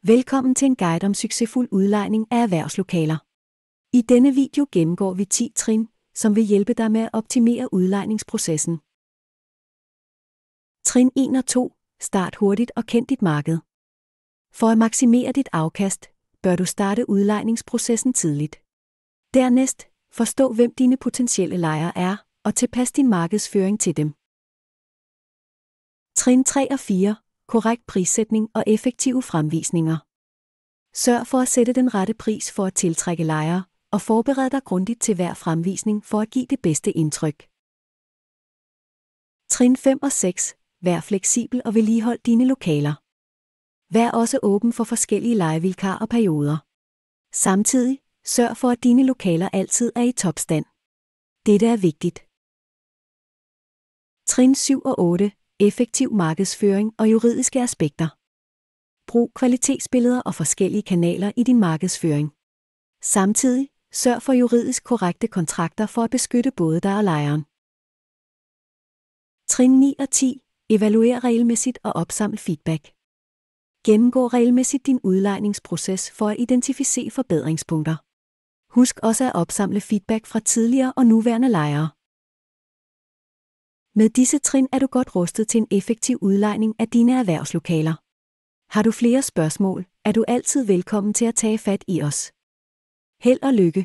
Velkommen til en guide om succesfuld udlejning af erhvervslokaler. I denne video gennemgår vi 10 trin, som vil hjælpe dig med at optimere udlejningsprocessen. Trin 1 og 2. Start hurtigt og kend dit marked. For at maksimere dit afkast, bør du starte udlejningsprocessen tidligt. Dernæst, forstå hvem dine potentielle lejere er, og tilpas din markedsføring til dem. Trin 3 og 4. Korrekt prissætning og effektive fremvisninger. Sørg for at sætte den rette pris for at tiltrække lejere, og forbered dig grundigt til hver fremvisning for at give det bedste indtryk. Trin 5 og 6. Vær fleksibel og vedligehold dine lokaler. Vær også åben for forskellige lejevilkår og perioder. Samtidig, sørg for at dine lokaler altid er i topstand. Dette er vigtigt. Trin 7 og 8. Effektiv markedsføring og juridiske aspekter. Brug kvalitetsbilleder og forskellige kanaler i din markedsføring. Samtidig, sørg for juridisk korrekte kontrakter for at beskytte både dig og lejeren. Trin 9 og 10. Evaluer regelmæssigt og opsaml feedback. Gennemgå regelmæssigt din udlejningsproces for at identificere forbedringspunkter. Husk også at opsamle feedback fra tidligere og nuværende lejere. Med disse trin er du godt rustet til en effektiv udlejning af dine erhvervslokaler. Har du flere spørgsmål, er du altid velkommen til at tage fat i os. Held og lykke!